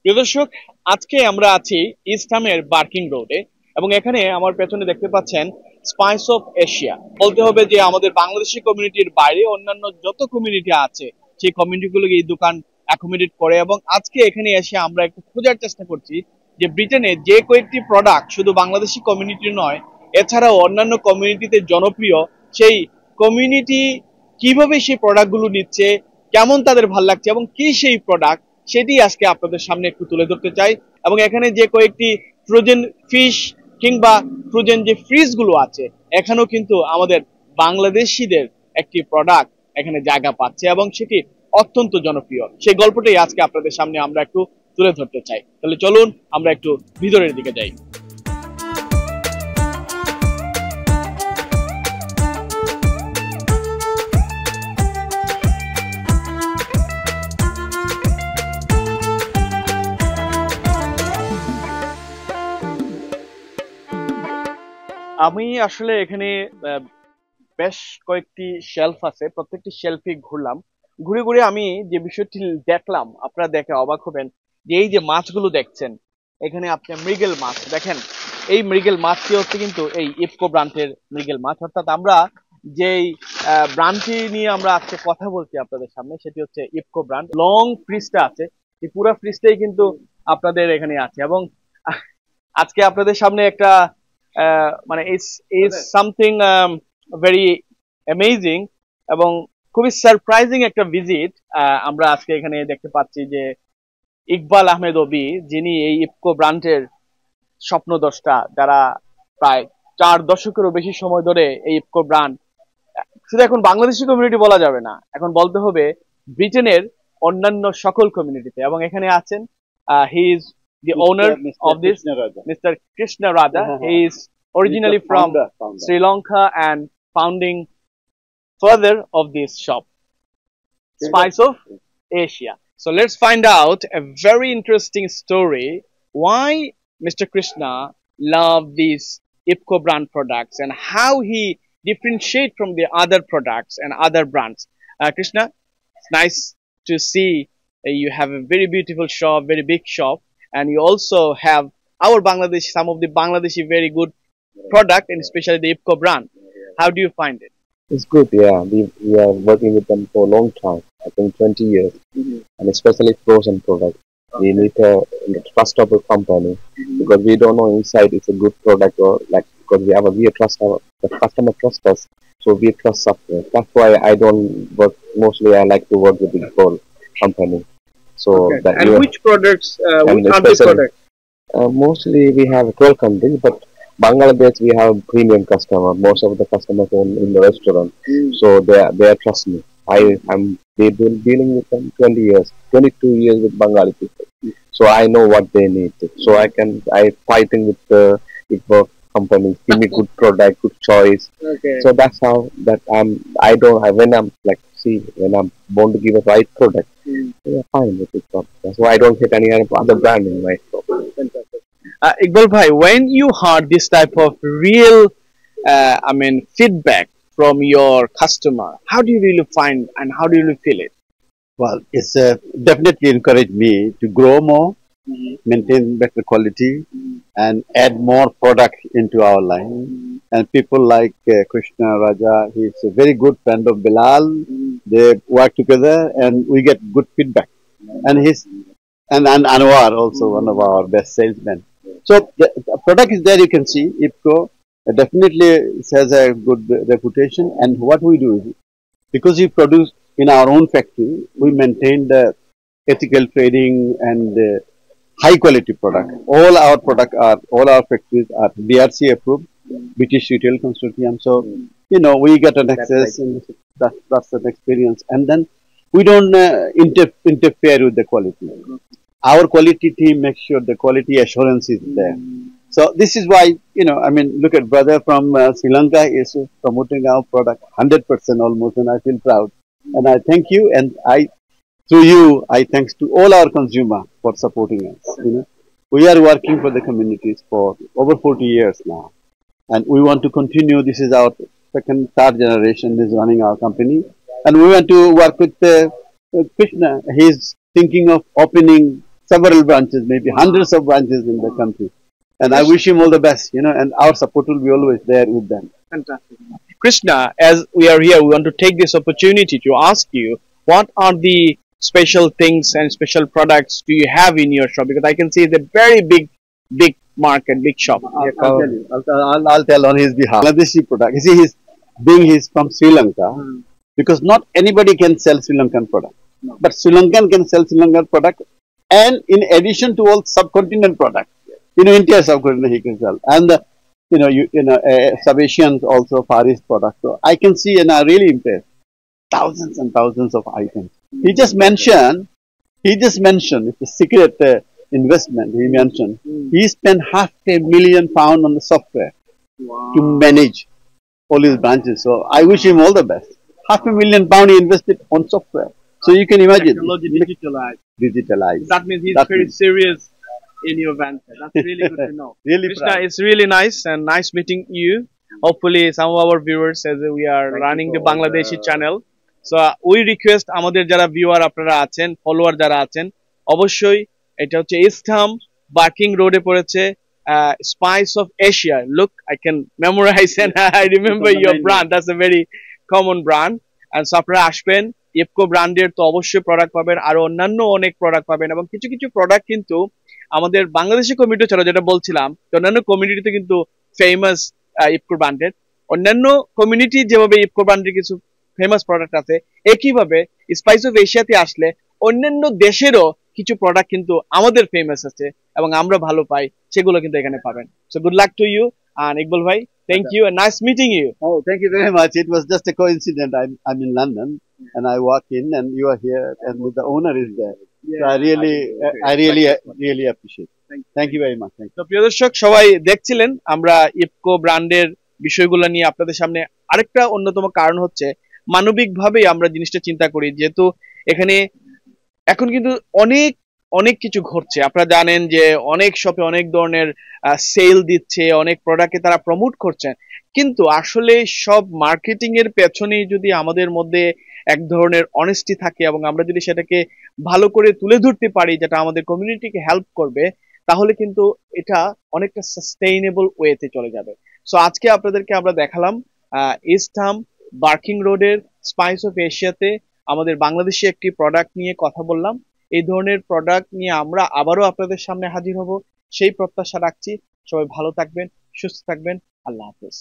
প্রিয় দর্শক, আজকে আমরা আছি ইস্টহামের বার্কিং রোডে এবং এখানে আমার পেছনে দেখতে পাচ্ছেন স্পাইস অফ এশিয়া। বলতে হবে যে আমাদের বাংলাদেশি কমিউনিটির বাইরে অন্যান্য যত কমিউনিটি আছে সেই কমিউনিটিগুলোকে এই দোকান অ্যাকোমোডেট করে। এবং আজকে এখানে এসে আমরা একটু খোঁজার চেষ্টা করছি যে ব্রিটেনে যে কয়েকটি প্রোডাক্ট শুধু বাংলাদেশি কমিউনিটি নয়, এছাড়াও অন্যান্য কমিউনিটিতে জনপ্রিয়, সেই কমিউনিটি কিভাবে সেই প্রোডাক্টগুলো নিচ্ছে, কেমন তাদের ভাল লাগছে এবং কি সেই প্রোডাক্ট, সেটি আজকে আপনাদের সামনে একটু তুলে ধরতে চাই। এবং এখানে যে কয়েকটি ফ্রোজেন ফিশ কিংবা ফ্রোজেন যে ফ্রিজ গুলো আছে, এখানেও কিন্তু আমাদের বাংলাদেশিদের একটি প্রোডাক্ট এখানে জায়গা পাচ্ছে এবং সেটি অত্যন্ত জনপ্রিয়। সেই গল্পটাই আজকে আপনাদের সামনে আমরা একটু তুলে ধরতে চাই। তাহলে চলুন আমরা একটু ভিতরের দিকে যাই। আমি আসলে এখানে আহ, বেশ কয়েকটি শেলফ আছে, প্রত্যেকটি শেলফে ঘুরলাম। ঘুরে ঘুরে আমি যে বিষয়টি দেখলাম, আপনারা দেখে অবাক হবেন যে এই যে মাছগুলো দেখছেন, এখানে আপনি মৃগেল মাছ দেখেন। এই মৃগেল মাছটি হচ্ছে কিন্তু এই ইফকো ব্র্যান্ডের মৃগেল মাছ। অর্থাৎ আমরা যেই ব্র্যান্ডটি নিয়ে আমরা আজকে কথা বলছি আপনাদের সামনে, সেটি হচ্ছে ইফকো ব্র্যান্ড। লং ফ্রিজটা আছে, এই পুরো ফ্রিজটাই কিন্তু আপনাদের এখানে আছে। এবং আজকে আপনাদের সামনে একটা মানে it's is something very amazing এবং খুবই সারপ্রাইজিং একটা ভিজিট আমরা আজকে এখানে দেখতে পাচ্ছি। যে ইকবাল আহমেদ অবি, যিনি এই ইফকো ব্র্যান্ডের স্বপ্নদ্রষ্টা, যারা প্রায় 4 দশকেরও বেশি সময় ধরে এই ইফকো ব্র্যান্ড, শুধু এখন বাংলাদেশি কমিউনিটি বলা যাবে না, এখন বলতে হবে ব্রিটেনের অন্যান্য সকল কমিউনিটিতে। এবং এখানে আছেন he is the owner of this, Mr. Krishna Raja. He is originally from Sri Lanka and founding father of this shop, Spice of Asia. So let's find out a very interesting story why Mr. Krishna loved these IPCO brand products and how he differentiate from the other products and other brands. Krishna, it's nice to see you have a very beautiful shop, very big shop, and you also have our Bangladesh, some of the Bangladeshi very good product, and especially the IPCO brand. How do you find it? It's good, yeah. We are working with them for a long time, I think 20 years, and especially frozen products. We need a trustable company because we don't know inside it's a good product or like because we trust the customer trust us, so we trust software. That's why I don't work mostly. I like to work with the whole company. So Okay. that And we are, which products, and which are the especially products? mostly we have 12 countries, but Bangladesh we have premium customer. Most of the customers in the restaurant, so they are trust me. They've been dealing with them 20 years, 22 years with Bengali people. So I know what they need. So I fighting with the big companies. Give me good product, good choice. Okay. So that's how that when I'm like see when I'm born to give a right product, they are fine with it. That's why I don't get any other brand in my shop. Iqbal bhai, when you heard this type of real, feedback from your customer, how do you really find and how do you really feel it? Well, it's definitely encouraged me to grow more, maintain better quality, and add more product into our line. And people like Krishna Raja, he's a very good friend of Bilal. They work together, and we get good feedback. And Anwar also one of our best salesmen. So the product is there. You can see IPCO definitely has a good reputation. And what we do is because we produce in our own factory, we maintain the ethical trading and high quality product. All our factories are BRC approved, British Retail Consortium. So, we get an access and that's an experience. And then we don't interfere with the quality. Our quality team makes sure the quality assurance is there. So this is why, look at brother from Sri Lanka is promoting our product 100% almost, and I feel proud. And I thank you, and through you, I thanks to all our consumer for supporting us. We are working for the communities for over 40 years now, and we want to continue. This is our third generation is running our company, and we want to work with Krishna. He's thinking of opening several branches, maybe hundreds of branches in the country. And I wish him all the best, and our support will be always there with them. Fantastic. Krishna, as we are here, we want to take this opportunity to ask you, what are the special things and special products do you have in your shop? Because I can see it's a very big market, big shop. I'll tell you. I'll tell on his behalf. Bangladeshi product. You see, he's from Sri Lanka, because not anybody can sell Sri Lankan product. No. But Sri Lankan can sell Sri Lankan product, and in addition to all subcontinent product, entire subcontinent he can sell, and sub-Asians also Far East product. So I can see, and I'm really impressed. Thousands and thousands of items. He just mentioned. It's a secret investment. He mentioned he spent £500,000 on the software to manage all his branches. So I wish him all the best. £500,000 he invested on software. So you can imagine. Technology digitalized. That means he's very serious in your venture. That's really good to know. Really Krishna, proud. it's really nice and nice meeting you. Hopefully some of our viewers, as we are running the Bangladeshi channel. So we request আমাদের যারা viewer আপনারা আছেন, follower যারা আছেন, অবশ্যই এটা হচ্ছে ইস্টহাম barking রোডে পড়েছে, spice of Asia. Look, I can memorize and I remember your brand. That's a very common brand. And so আপনারা আসবেন, ইপকো ব্র্যান্ডের তো অবশ্যই প্রোডাক্ট পাবেন, আর অন্যান্য অনেক প্রোডাক্ট পাবেন, এবং কিছু কিছু প্রোডাক্ট কিন্তু আমাদের বাংলাদেশি কমিউনিটি ছাড়া, যেটা বলছিলাম, অন্যান্য কমিউনিটিতে কিন্তু ফেমাস ইপকো ব্র্যান্ডের, অন্যান্য কমিউনিটি যেভাবে ইপকো ব্র্যান্ডের কিছু ফেমাস প্রোডাক্ট আছে, একইভাবে স্পাইস অফ এশিয়াতে আসলে অন্যান্য দেশেরও কিছু প্রোডাক্ট কিন্তু আমাদের ফেমাস আছে এবং আমরা ভালো পাই, সেগুলো কিন্তু এখানে পাবেন. So good luck to you, and Iqbal bhai, thank you and nice meeting you. Oh, thank you very much. It was just a coincidence. I'm in London and I walk in and you are here and the owner is there. So I really appreciate it. Thank you very much. Thank you. তো প্রিয় দর্শক, সবাই দেখছিলেন আমরা ইপকো ব্র্যান্ডের বিষয়গুলো নিয়ে আপনাদের সামনে. আরেকটা অন্যতম কারণ হচ্ছে মানবিকভাবে আমরা জিনিসটা চিন্তা করি, যেহেতু এখানে এখন কিন্তু অনেক কিছু ঘটছে. আপনারা জানেন যে অনেক শপে অনেক ধরনের সেল দিচ্ছে, অনেক প্রোডাক্টকে তারা প্রমোট করছেন, কিন্তু আসলে সব মার্কেটিং এর পেছনেই যদি আমাদের মধ্যে এক ধরনের অনেস্টি থাকে এবং আমরা যদি সেটাকে ভালো করে তুলে ধরতে পারি, যেটা আমাদের কমিউনিটিকে হেল্প করবে, তাহলে কিন্তু এটা অনেকটা সাস্টেইনেবল ওয়েতে চলে যাবে. সো আজকে আপনাদেরকে আমরা দেখালাম ইস্টহাম বার্কিং রোডের স্পাইস অফ এশিয়াতে আমাদের বাংলাদেশি একটি প্রোডাক্ট নিয়ে কথা বললাম. এই ধরনের প্রোডাক্ট নিয়ে আমরা আবারও আপনাদের সামনে হাজির হব, সেই প্রত্যাশা রাখছি. সবাই ভালো থাকবেন, সুস্থ থাকবেন. আল্লাহ হাফেজ.